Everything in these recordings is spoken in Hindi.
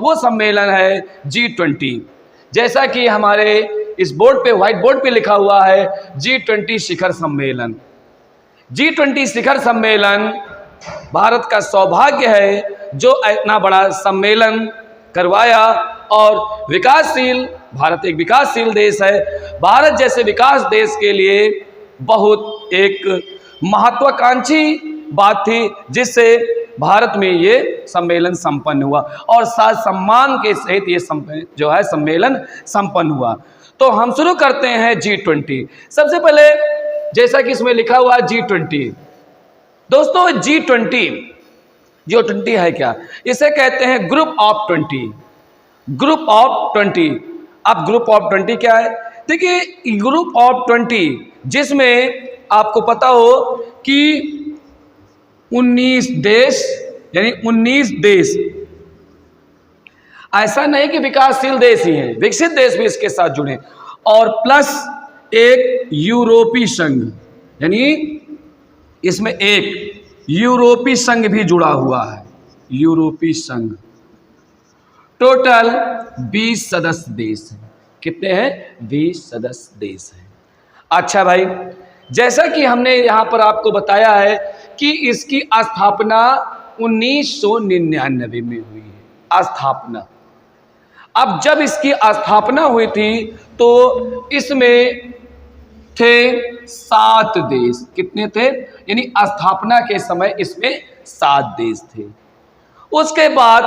वो सम्मेलन है G20। जैसा कि हमारे इस बोर्ड पे, व्हाइट बोर्ड पे लिखा हुआ है G20 शिखर सम्मेलन। G20 शिखर सम्मेलन भारत का सौभाग्य है जो इतना बड़ा सम्मेलन करवाया। और विकासशील, भारत एक विकासशील देश है। भारत जैसे विकास देश के लिए बहुत एक महत्वाकांक्षी बात थी जिससे भारत में ये सम्मेलन संपन्न हुआ और साथ सम्मान के सहित ये जो है सम्मेलन संपन्न हुआ। तो हम शुरू करते हैं G20। सबसे पहले जैसा कि इसमें लिखा हुआ है G20, दोस्तों G20 है क्या? इसे कहते हैं ग्रुप ऑफ 20। Group of 20। अब ग्रुप ऑफ 20 क्या है? देखिए ग्रुप ऑफ 20 जिसमें आपको पता हो कि 19 देश, यानी 19 देश, ऐसा नहीं कि विकासशील देश ही हैं, विकसित देश भी इसके साथ जुड़े, और प्लस एक यूरोपीय संघ, यानी इसमें एक यूरोपीय संघ भी जुड़ा हुआ है। यूरोपीय संघ टोटल 20 सदस्य देश हैं। कितने हैं? 20 सदस्य देश हैं। अच्छा भाई, जैसा कि हमने यहाँ पर आपको बताया है कि इसकी स्थापना 1999 में हुई है। स्थापना, अब जब इसकी स्थापना हुई थी तो इसमें थे 7 देश। कितने थे? यानी स्थापना के समय इसमें 7 देश थे। उसके बाद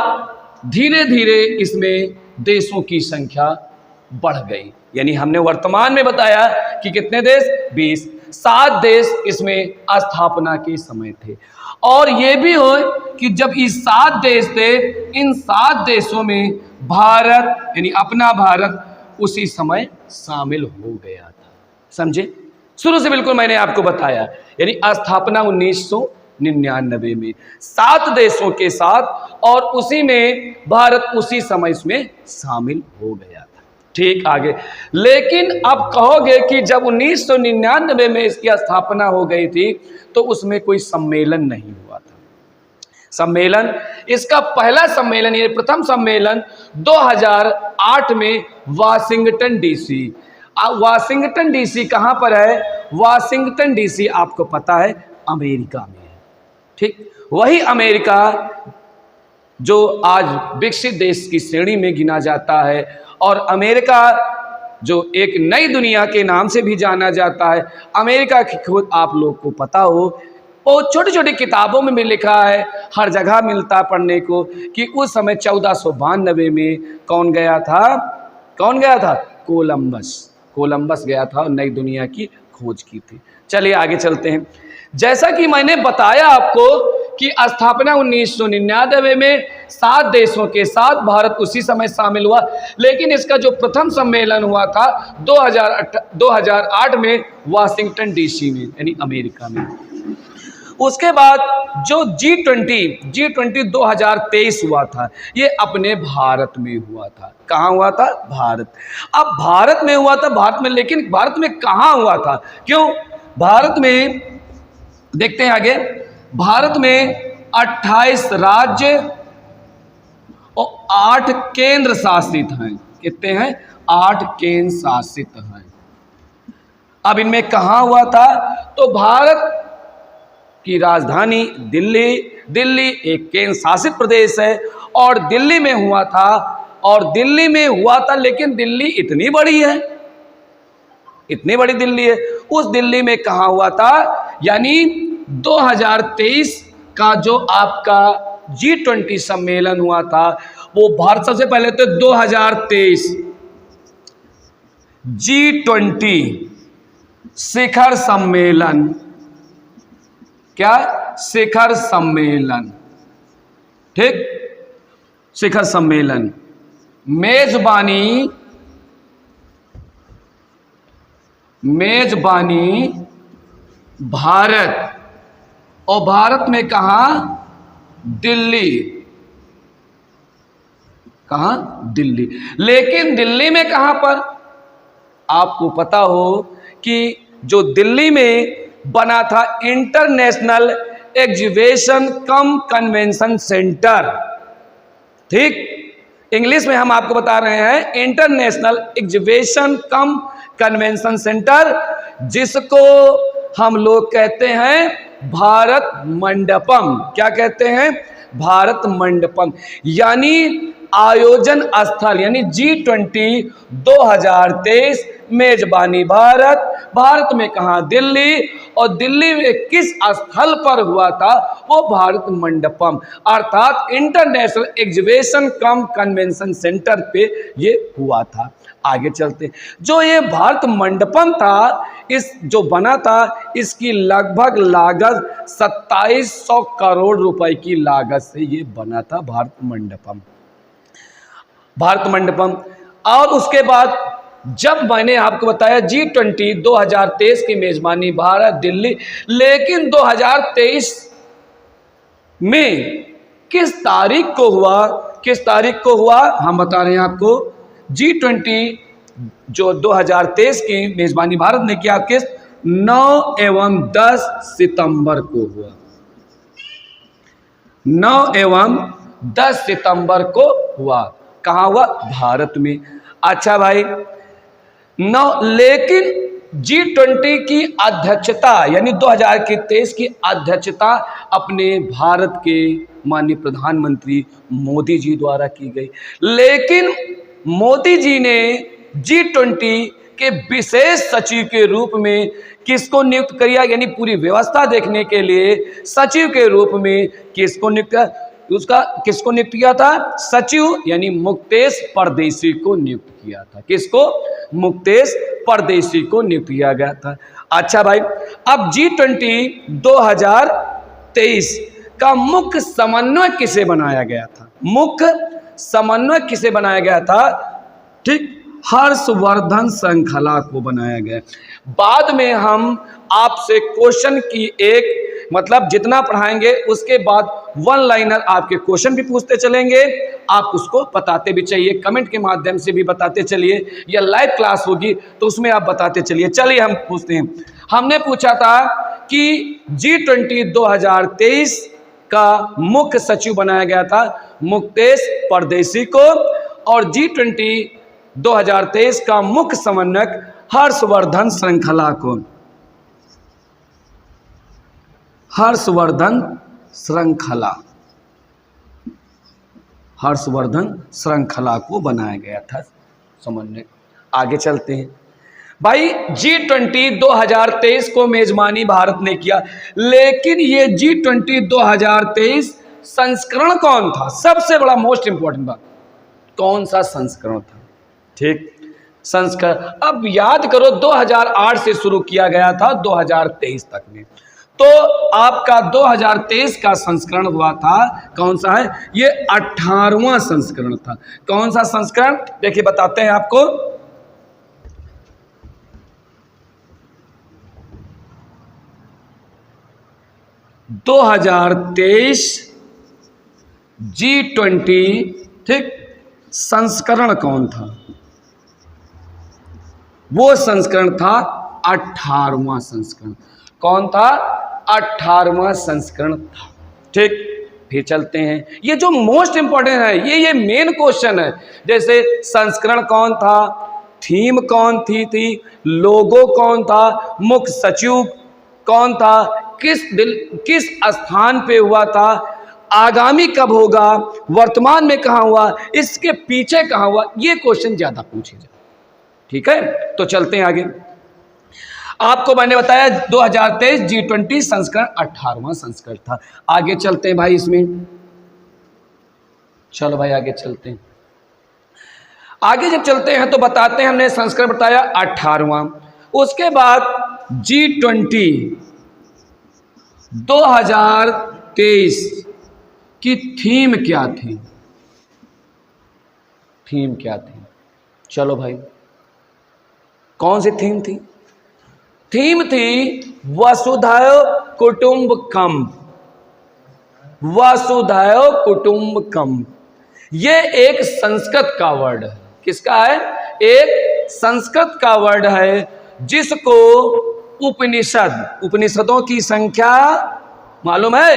धीरे धीरे इसमें देशों की संख्या बढ़ गई, यानी हमने वर्तमान में बताया कि कितने देश? 20। 7 देश इसमें स्थापना के समय थे। और ये भी हो कि जब ये 7 देश थे, इन 7 देशों में भारत, यानी अपना भारत उसी समय शामिल हो गया था। समझे? शुरू से बिल्कुल मैंने आपको बताया, यानी स्थापना 1999 में 7 देशों के साथ, और उसी में भारत उसी समय इसमें शामिल हो गया था। ठीक, आगे। लेकिन अब कहोगे कि जब 1999 में इसकी स्थापना हो गई थी तो उसमें कोई सम्मेलन नहीं हुआ था। सम्मेलन, इसका पहला सम्मेलन, ये प्रथम सम्मेलन 2008 में वाशिंगटन डीसी। वाशिंगटन डीसी कहाँ पर है? वाशिंगटन डीसी आपको पता है अमेरिका में है। ठीक, वही अमेरिका जो आज विकसित देश की श्रेणी में गिना जाता है, और अमेरिका जो एक नई दुनिया के नाम से भी जाना जाता है। अमेरिका की खोज आप लोग को पता हो, और छोटी छोटी किताबों में भी लिखा है, हर जगह मिलता पढ़ने को, कि उस समय 1492 में कौन गया था? कौन गया था? कोलंबस गया था और नई दुनिया की खोज की थी। चलिए आगे चलते हैं। जैसा कि मैंने बताया आपको कि स्थापना 1999 में 7 देशों के साथ भारत उसी समय शामिल हुआ, लेकिन इसका जो प्रथम सम्मेलन हुआ था 2008 में वाशिंगटन डीसी में, यानी अमेरिका में। उसके बाद जो G20 2023 हुआ था, ये अपने भारत में हुआ था। कहाँ हुआ था? भारत। अब भारत में हुआ था, भारत में, लेकिन भारत में कहाँ हुआ था? क्यों? भारत में देखते हैं आगे। भारत में 28 राज्य और 8 केंद्र शासित हैं। कितने हैं? 8 केंद्र शासित हैं। अब इनमें कहाँ हुआ था? तो भारत की राजधानी दिल्ली एक केंद्र शासित प्रदेश है, और दिल्ली में हुआ था। और दिल्ली में हुआ था, लेकिन दिल्ली इतनी बड़ी है, इतनी बड़ी दिल्ली है। उस दिल्ली में कहाँ हुआ था? यानी 2023 का जो आपका G20 सम्मेलन हुआ था, वो भारत, सबसे पहले तो 2023 G20 शिखर सम्मेलन। क्या? शिखर सम्मेलन। ठीक, शिखर सम्मेलन। मेजबानी भारत, और भारत में कहाँ? दिल्ली। कहाँ? दिल्ली। लेकिन दिल्ली में कहाँ पर? आपको पता हो कि जो दिल्ली में बना था इंटरनेशनल एग्जीबिशन कम कन्वेंशन सेंटर। ठीक, इंग्लिश में हम आपको बता रहे हैं इंटरनेशनल एग्जीबिशन कम कन्वेंशन सेंटर, जिसको हम लोग कहते हैं भारत मंडपम। क्या कहते हैं? भारत मंडपम, यानी आयोजन स्थल, यानी G20 2023 मेजबानी भारत। भारत में कहा? दिल्ली। और दिल्ली में किस स्थल पर हुआ था? वो भारत मंडपम, अर्थात इंटरनेशनल एग्जीबिशन कम कन्वेंशन सेंटर पे ये हुआ था। आगे चलते, जो ये भारत मंडपम था, इस जो बना था, इसकी लगभग लागत 2700 करोड़ रुपए की लागत से ये बना था भारत मंडपम। भारत मंडपम। और उसके बाद जब मैंने आपको बताया G20 2023 की मेजबानी भारत दिल्ली, लेकिन 2023 में किस तारीख को हुआ? किस तारीख को हुआ हम बता रहे हैं आपको। G20 जो 2023 की मेजबानी भारत ने किया, किस 9 एवं 10 सितंबर को हुआ। 9 एवं 10 सितंबर को हुआ। कहाँ हुआ? भारत में। अच्छा भाई, लेकिन G20 की अध्यक्षता, यानी 2023 की अध्यक्षता अपने भारत के माननीय प्रधानमंत्री मोदी जी द्वारा की गई। लेकिन मोदी जी ने G20 के विशेष सचिव के रूप में किसको नियुक्त किया? यानी पूरी व्यवस्था देखने के लिए सचिव के रूप में किसको नियुक्त किया? किसको नियुक्त किया था? सचिव, यानी मुक्तेश परदेशी को नियुक्त किया था। किसको? मुक्तेश परदेशी को नियुक्त किया गया था। अच्छा भाई, अब G20 2023 का मुख्य समन्वय किसे बनाया गया था? मुख्य समन्वय किसे बनाया गया था? ठीक, हर्षवर्धन श्रृंखला को बनाया गया। बाद में हम आपसे क्वेश्चन की एक, मतलब जितना पढ़ाएंगे उसके बाद वन लाइनर आपके क्वेश्चन भी पूछते चलेंगे, आप उसको बताते भी चाहिए, कमेंट के माध्यम से भी बताते चलिए, या लाइव क्लास होगी तो उसमें आप बताते चलिए। चलिए हम पूछते हैं। हमने पूछा था कि G20 2023 का मुख्य सचिव बनाया गया था मुक्तेश परदेशी को, और G20 2023 का मुख्य समन्वयक हर्षवर्धन श्रृंखला को, हर्षवर्धन श्रृंखला को बनाया गया था समन्वय। आगे चलते हैं भाई। G20 2023 को मेजबानी भारत ने किया, लेकिन ये G20 2023 संस्करण कौन था? सबसे बड़ा मोस्ट इंपॉर्टेंट बात, कौन सा संस्करण था? ठीक, संस्करण। अब याद करो 2008 से शुरू किया गया था 2023 तक में, तो आपका 2023 का संस्करण हुआ था, कौन सा है? ये 18वां संस्करण था। कौन सा संस्करण? देखिए बताते हैं आपको। (2023) G20, ठीक, संस्करण कौन था? वो संस्करण था 18वां संस्करण। कौन था? 18वां संस्करण था। ठीक, फिर चलते हैं। ये जो मोस्ट इंपॉर्टेंट है, ये मेन क्वेश्चन है। जैसे संस्करण कौन था, थीम कौन थी, लोगो कौन था, मुख्य सचिव कौन था, किस स्थान पे हुआ था, आगामी कब होगा, वर्तमान में कहाँ हुआ, इसके पीछे कहाँ हुआ, ये क्वेश्चन ज्यादा पूछे जाते। ठीक है, तो चलते हैं आगे। आपको मैंने बताया 2023 G20 संस्करण 18वां संस्करण था। आगे चलते हैं भाई इसमें। चलो भाई आगे चलते हैं। आगे जब चलते हैं तो बताते हैं, हमने संस्करण बताया 18वां। उसके बाद G20 2023 की थीम क्या थी? थीम क्या थी? चलो भाई, कौन सी थीम थी? थीम थी वसुधैव कुटुंबकम। वसुधैव कुटुंबकम, ये एक संस्कृत का वर्ड है। किसका है? एक संस्कृत का वर्ड है, जिसको उपनिषदों की संख्या मालूम है?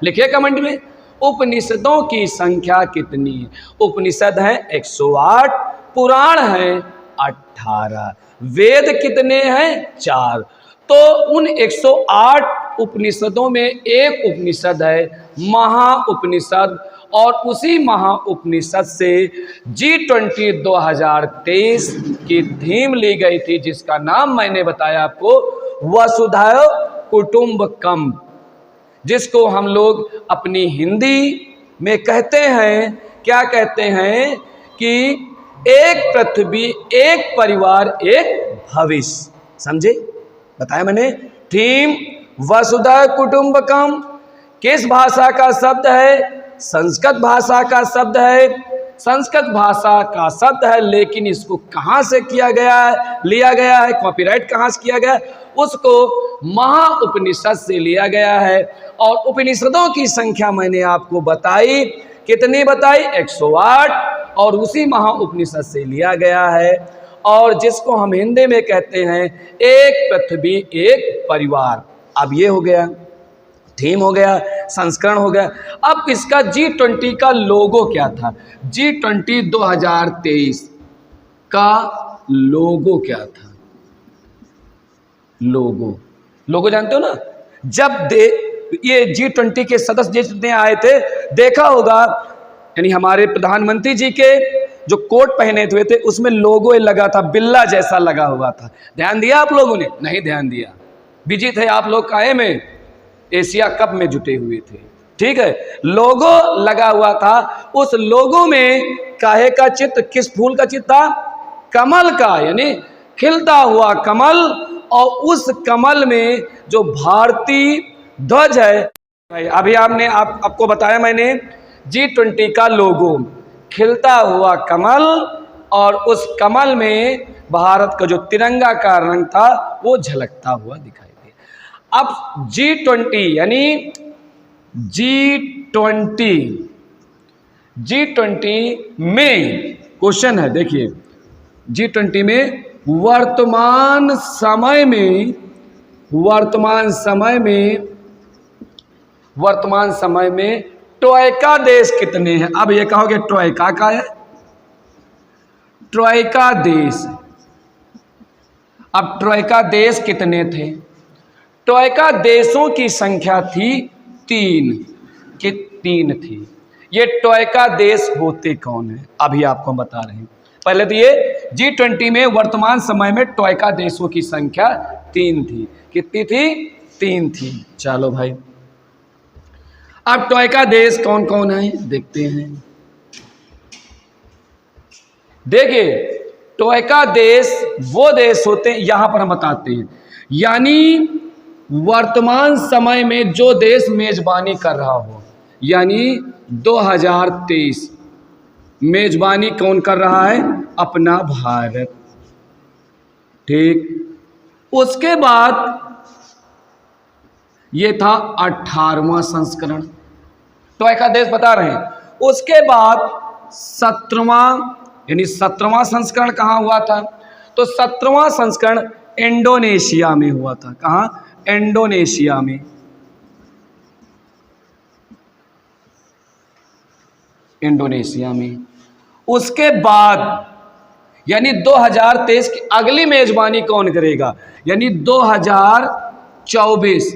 लिखिए कमेंट में। उपनिषदों की संख्या कितनी है? उपनिषद है 108, पुराण है 18, वेद कितने हैं? 4। तो उन 108 उपनिषदों में एक उपनिषद है महा उपनिषद, और उसी महा उपनिषद से G20 2023 की थीम ली गई थी, जिसका नाम मैंने बताया आपको, वसुधैव कुटुंबकम, जिसको हम लोग अपनी हिंदी में कहते हैं, क्या कहते हैं कि एक पृथ्वी, एक परिवार, एक भविष्य। समझे? बताया मैंने। थीम वसुधैव कुटुंबकम किस भाषा का शब्द है? संस्कृत भाषा का शब्द है। संस्कृत भाषा का शब्द है, लेकिन इसको कहाँ से किया गया है, लिया गया है, कॉपीराइट कहाँ से किया गया है? उसको महा उपनिषद से लिया गया है। और उपनिषदों की संख्या मैंने आपको बताई, कितनी बताई? 108, और उसी महा उपनिषद से लिया गया है, और जिसको हम हिंदी में कहते हैं एक पृथ्वी एक परिवार। अब ये हो गया, थीम हो गया, संस्करण हो गया। अब इसका G20 का लोगो क्या था? G20 2023 का लोगो क्या था? लोगो जानते हो ना? जब ये G20 के सदस्य जितने आए थे, देखा होगा, यानी हमारे प्रधानमंत्री जी के जो कोट पहने हुए थे उसमें लोगो लगा था, बिल्ला जैसा लगा हुआ था। ध्यान दिया आप लोगों ने? नहीं ध्यान दिया। बिजी थे आप लोग काहे में? एशिया कप में जुटे हुए थे। ठीक है, लोगो लगा हुआ था। उस लोगो में काहे का चित्र, किस फूल का चित्र था? कमल का, यानी खिलता हुआ कमल। और उस कमल में जो भारतीय ध्वज है, अभी आपको बताया मैंने, G20 का लोगो, खिलता हुआ कमल, और उस कमल में भारत का जो तिरंगा का रंग था वो झलकता हुआ दिखाई दिया। अब G20 यानी G20 में क्वेश्चन है, देखिए G20 में वर्तमान समय में ट्रोइका देश कितने हैं? अब ये कहोगे ट्रोइका का है, ट्रोइका देश। अब ट्रोइका देश कितने थे? ट्रोइका देशों की संख्या थी 3 थी। ये ट्रोइका देश होते कौन है? अभी आपको हम बता रहे हैं। पहले तो ये G20 में वर्तमान समय में ट्रोइका देशों की संख्या 3 थी। कितनी थी? 3 थी। चलो भाई, अब ट्रोइका देश कौन कौन है देखते हैं। देखिए, ट्रोइका देश वो देश होते हैं, यहां पर हम बताते हैं, यानी वर्तमान समय में जो देश मेजबानी कर रहा हो, यानी 2023 मेजबानी कौन कर रहा है? अपना भारत। ठीक, उसके बाद ये था 18वां संस्करण, ट्रोइका देश बता रहे हैं। उसके बाद 17वां, यानी 17वां संस्करण कहाँ हुआ था? तो 17वां संस्करण इंडोनेशिया में हुआ था। कहाँ? इंडोनेशिया में। इंडोनेशिया में। उसके बाद यानी 2023 की अगली मेजबानी कौन करेगा? यानी 2024,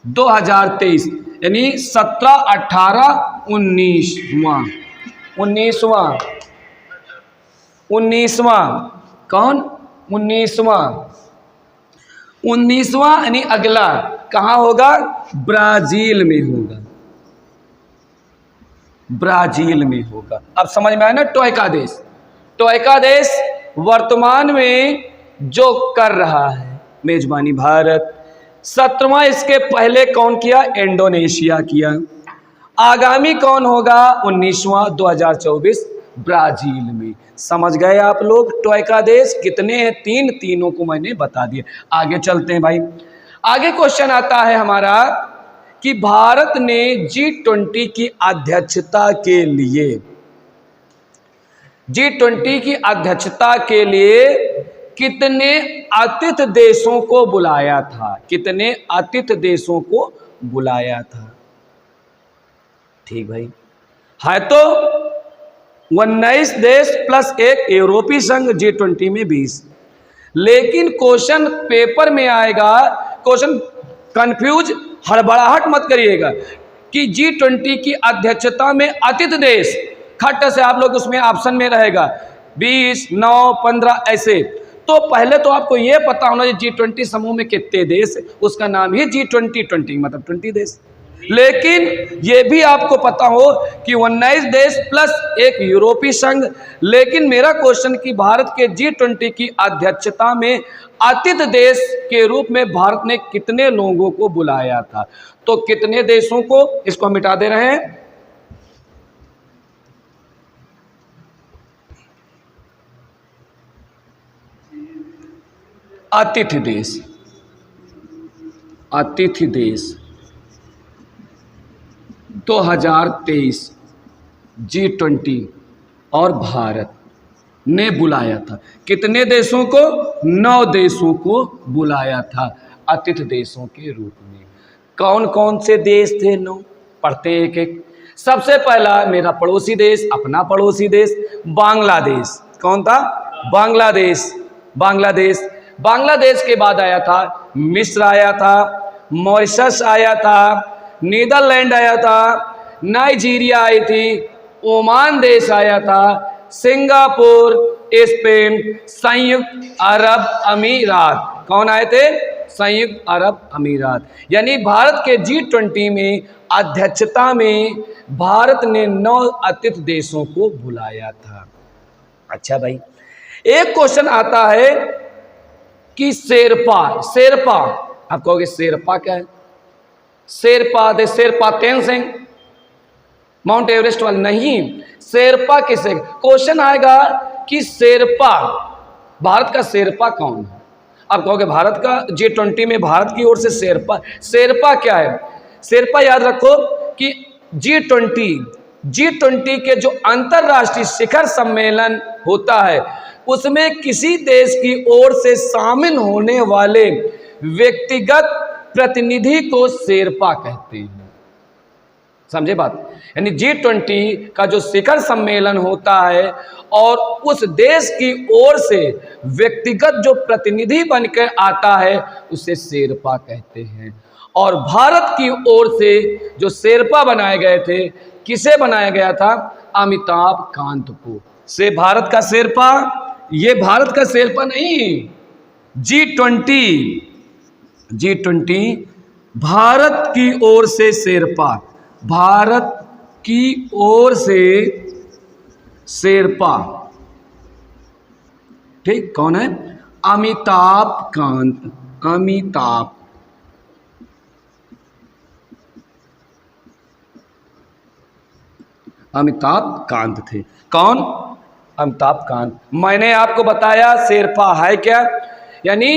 2023, यानी 17, 18, 19वां कौन? 19वां यानी अगला कहाँ होगा? ब्राजील में होगा। ब्राजील में होगा। अब समझ में आया ना? ट्रोइका देश, ट्रोइका देश वर्तमान में जो कर रहा है मेजबानी भारत। 17वां इसके पहले कौन किया? इंडोनेशिया किया। आगामी कौन होगा? 19वां 2024 ब्राजील में। समझ गए आप लोग? ट्रोइका देश कितने हैं? 3, तीनों को मैंने बता दिया। आगे चलते हैं भाई। आगे क्वेश्चन आता है हमारा कि भारत ने G20 की अध्यक्षता के लिए, G20 की अध्यक्षता के लिए कितने अतिथि देशों को बुलाया था? कितने अतिथि देशों को बुलाया था? ठीक भाई, है तो 19 देश प्लस एक यूरोपीय संघ, G20 में 20। लेकिन क्वेश्चन पेपर में आएगा, क्वेश्चन कंफ्यूज हड़बड़ाहट मत करिएगा कि G20 की अध्यक्षता में अतिथि देश, खट से आप लोग उसमें ऑप्शन में रहेगा 20, 9, 15 ऐसे। तो पहले तो आपको यह पता होना चाहिए G20 समूह में कितने देश, उसका नाम ही G20 मतलब 20 देश। लेकिन यह भी आपको पता हो कि 19 देश प्लस एक यूरोपीय संघ। लेकिन मेरा क्वेश्चन कि भारत के G20 की अध्यक्षता में अतिथि देश के रूप में भारत ने कितने लोगों को बुलाया था, तो कितने देशों को, इसको हम मिटा दे रहे हैं। अतिथि देश, अतिथि देश 2023 G20 और भारत ने बुलाया था। कितने देशों को? 9 देशों को बुलाया था अतिथि देशों के रूप में। कौन कौन से देश थे? 9, पढ़ते हैं एक एक। सबसे पहला मेरा पड़ोसी देश, अपना पड़ोसी देश बांग्लादेश। कौन था? बांग्लादेश। बांग्लादेश बांग्लादेश के बाद आया था मिस्र, आया था मॉरिशस, आया था नीदरलैंड, आया था नाइजीरिया आई थी, ओमान देश आया था, सिंगापुर, स्पेन, संयुक्त अरब अमीरात। कौन आए थे? संयुक्त अरब अमीरात। यानी भारत के G20 में अध्यक्षता में भारत ने 9 अतिथि देशों को बुलाया था। अच्छा भाई, एक क्वेश्चन आता है कि शेरपा, शेरपा आप कहोगे शेरपा क्या है? शेरपा दे शेरपा तेनसिंग, माउंट एवरेस्ट वाले नहीं। शेरपा किसे? क्वेश्चन आएगा कि शेरपा, भारत का शेरपा कौन है? आप कहोगे भारत का G20 में भारत की ओर से शेरपा, शेरपा क्या है? शेरपा याद रखो कि G20 के जो अंतरराष्ट्रीय शिखर सम्मेलन होता है उसमें किसी देश की ओर से शामिल होने वाले व्यक्तिगत प्रतिनिधि को शेरपा कहते हैं। समझे बात? यानी G20 का जो शिखर सम्मेलन होता है और उस देश की ओर से व्यक्तिगत जो प्रतिनिधि बनकर आता है उसे शेरपा कहते हैं। और भारत की ओर से जो शेरपा बनाए गए थे, किसे बनाया गया था? अमिताभ कांत को। से भारत का शेरपा, ये भारत का शेरपा नहीं, G20 भारत की ओर से शेरपा, भारत की ओर से शेरपा, ठीक। कौन है? अमिताभ कांत। अमिताभ कांत थे। कौन? अमिताभ कांत। मैंने आपको बताया शेरपा है क्या, यानी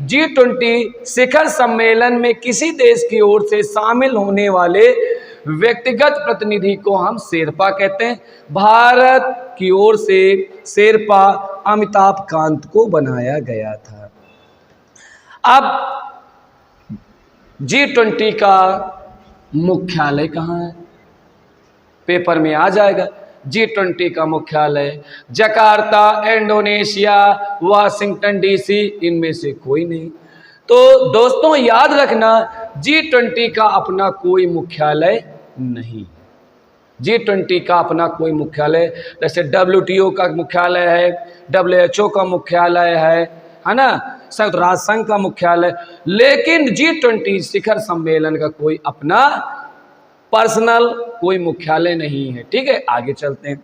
G20 शिखर सम्मेलन में किसी देश की ओर से शामिल होने वाले व्यक्तिगत प्रतिनिधि को हम शेरपा कहते हैं। भारत की ओर से शेरपा अमिताभ कांत को बनाया गया था। अब G20 का मुख्यालय कहाँ है? पेपर में आ जाएगा। G20 का मुख्यालय जकार्ता, इंडोनेशिया, वाशिंगटन DC, इनमें से कोई नहीं। तो दोस्तों याद रखना, G20 का अपना कोई मुख्यालय नहीं। G20 का अपना कोई मुख्यालय, जैसे WTO का मुख्यालय है, WHO का मुख्यालय है ना, संयुक्त राष्ट्र संघ का मुख्यालय, लेकिन G20 शिखर सम्मेलन का कोई अपना पर्सनल कोई मुख्यालय नहीं है। ठीक है, आगे चलते हैं।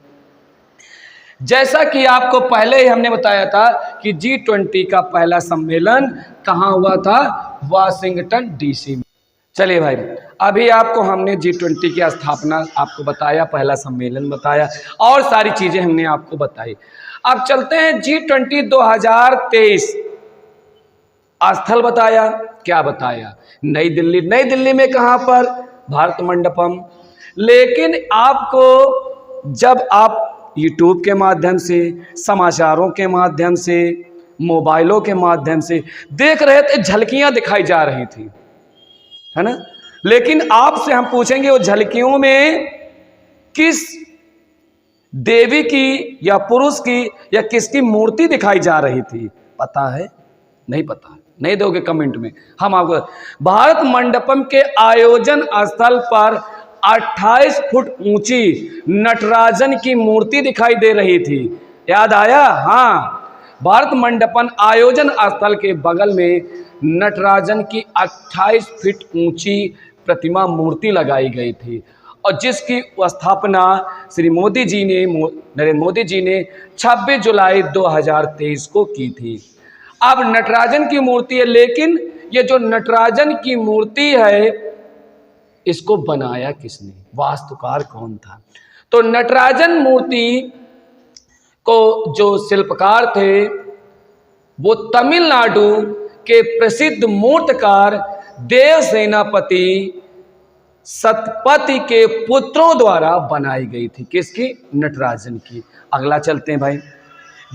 जैसा कि आपको पहले ही हमने बताया था कि G20 का पहला सम्मेलन कहाँ हुआ था? वाशिंगटन DC में। चलिए भाई, अभी आपको हमने G20 की स्थापना आपको बताया, पहला सम्मेलन बताया और सारी चीजें हमने आपको बताई। अब चलते हैं G20 2023 स्थल बताया। क्या बताया? नई दिल्ली। नई दिल्ली में कहाँ पर? भारत मंडपम। लेकिन आपको जब आप YouTube के माध्यम से, समाचारों के माध्यम से, मोबाइलों के माध्यम से देख रहे थे, झलकियां दिखाई जा रही थी, है ना। लेकिन आपसे हम पूछेंगे वो झलकियों में किस देवी की या पुरुष की या किसकी मूर्ति दिखाई जा रही थी? पता है? नहीं पता? नहीं दोगे कमेंट में, हम आपको। भारत मंडपम के आयोजन स्थल पर 28 फुट ऊंची नटराजन की मूर्ति दिखाई दे रही थी। याद आया? हाँ, भारत मंडपम आयोजन स्थल के बगल में नटराजन की 28 फीट ऊंची प्रतिमा मूर्ति लगाई गई थी और जिसकी स्थापना श्री मोदी जी ने, नरेंद्र मोदी जी ने 26 जुलाई 2023 को की थी। अब नटराजन की मूर्ति है, लेकिन ये जो नटराजन की मूर्ति है इसको बनाया किसने? वास्तुकार कौन था? तो नटराजन मूर्ति को जो शिल्पकार थे वो तमिलनाडु के प्रसिद्ध मूर्तिकार देव सेनापति सतपति के पुत्रों द्वारा बनाई गई थी। किसकी? नटराजन की। अगला चलते हैं भाई।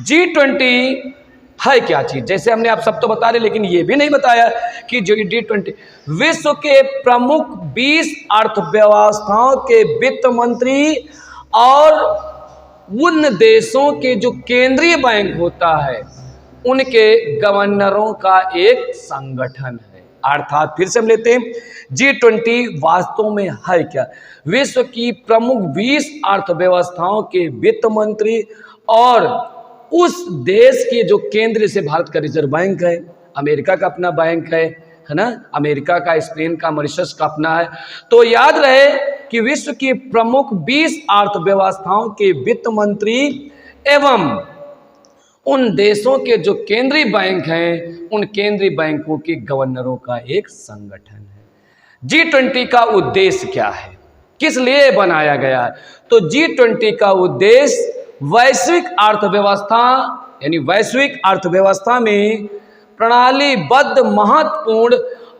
G20 है क्या चीज? जैसे हमने आप सब तो बता रहे, लेकिन ये भी नहीं बताया कि जो G20 विश्व के प्रमुख 20 अर्थव्यवस्थाओं के वित्त मंत्री और उन देशों के जो केंद्रीय बैंक होता है उनके गवर्नरों का एक संगठन है। अर्थात फिर से हम लेते हैं, G20 वास्तव में है क्या? विश्व की प्रमुख 20 अर्थव्यवस्थाओं के वित्त मंत्री और उस देश के जो केंद्र से भारत का रिजर्व बैंक है, अमेरिका का अपना बैंक है ना, अमेरिका का, स्पेन का, मॉरिशस का अपना है। तो याद रहे कि विश्व की प्रमुख 20 अर्थव्यवस्थाओं के वित्त मंत्री एवं उन देशों के जो केंद्रीय बैंक हैं उन केंद्रीय बैंकों के गवर्नरों का एक संगठन है। G20 का उद्देश्य क्या है? किस लिए बनाया गया है? तो G20 का उद्देश्य वैश्विक अर्थव्यवस्था यानी वैश्विक अर्थव्यवस्था में प्रणालीबद्ध महत्वपूर्ण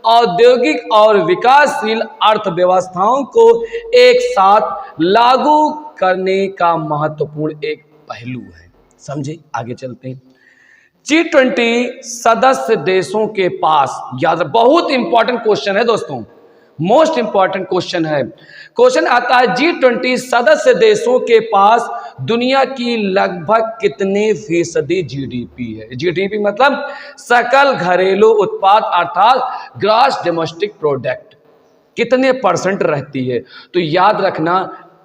औद्योगिक और विकासशील अर्थव्यवस्थाओं को एक साथ लागू करने का महत्वपूर्ण एक पहलू है। समझे? आगे चलते हैं। G20 सदस्य देशों के पास, याद, बहुत इंपॉर्टेंट क्वेश्चन है दोस्तों, मोस्ट इंपॉर्टेंट क्वेश्चन है। क्वेश्चन आता है G20 सदस्य देशों के पास दुनिया की लगभग कितने फीसदी जीडीपी है? जीडीपी मतलब सकल घरेलू उत्पाद अर्थात ग्रॉस डोमेस्टिक प्रोडक्ट कितने परसेंट रहती है? तो याद रखना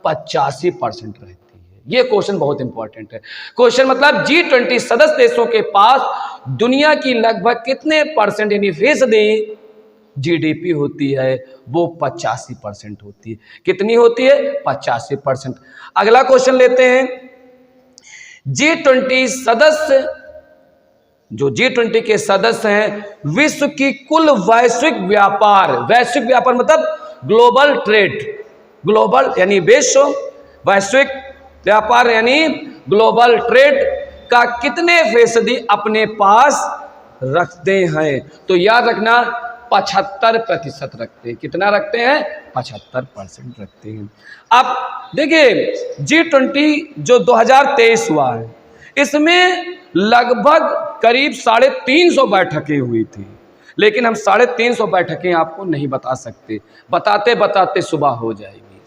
85% रहती है। ये क्वेश्चन बहुत इंपॉर्टेंट है। क्वेश्चन मतलब G20 सदस्य देशों के पास दुनिया की लगभग कितने परसेंट यानी फीसदी जीडीपी होती है? वो 85% होती है। कितनी होती है? 85%। अगला क्वेश्चन लेते हैं। G20 सदस्य, जो G20 के सदस्य हैं, विश्व की कुल वैश्विक व्यापार, वैश्विक व्यापार मतलब ग्लोबल ट्रेड, ग्लोबल यानी विश्व, वैश्विक व्यापार यानी ग्लोबल ट्रेड का कितने फीसदी अपने पास रखते हैं? तो याद रखना 75% रखते हैं। कितना रखते हैं? 75% रखते हैं। अब देखिए G20 जो 2023 हुआ है इसमें लगभग करीब 350 बैठकें हुई थी, लेकिन हम 350 बैठकें आपको नहीं बता सकते, बताते बताते सुबह हो जाएगी।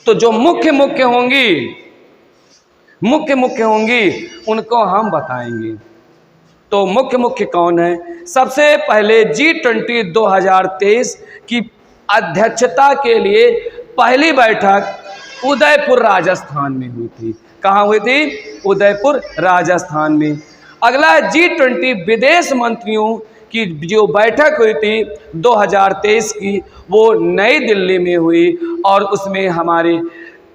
तो जो मुख्य मुख्य होंगी उनको हम बताएंगे। तो मुख्य कौन है? सबसे पहले G20 2023 की अध्यक्षता के लिए पहली बैठक उदयपुर राजस्थान में हुई थी। कहाँ हुई थी? उदयपुर राजस्थान में। अगला है G20 विदेश मंत्रियों की जो बैठक हुई थी 2023 की, वो नई दिल्ली में हुई और उसमें हमारी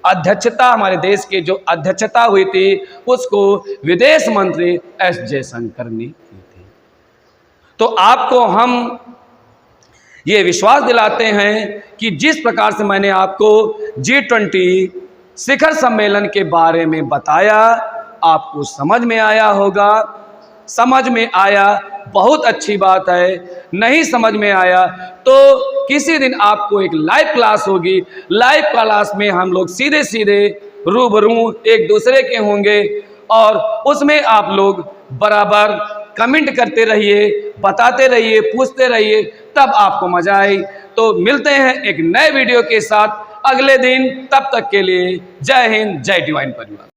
अध्यक्षता, हमारे देश के जो अध्यक्षता हुई थी उसको विदेश मंत्री एस जयशंकर ने की थी। तो आपको हम ये विश्वास दिलाते हैं कि जिस प्रकार से मैंने आपको G20 शिखर सम्मेलन के बारे में बताया आपको समझ में आया होगा। समझ में आया, बहुत अच्छी बात है। नहीं समझ में आया तो किसी दिन आपको एक लाइव क्लास होगी। लाइव क्लास में हम लोग सीधे सीधे रूबरू एक दूसरे के होंगे और उसमें आप लोग बराबर कमेंट करते रहिए, बताते रहिए, पूछते रहिए, तब आपको मजा आए। तो मिलते हैं एक नए वीडियो के साथ। अगले दिन। तब तक के लिए जय हिंद, जय डिवाइन परिवार।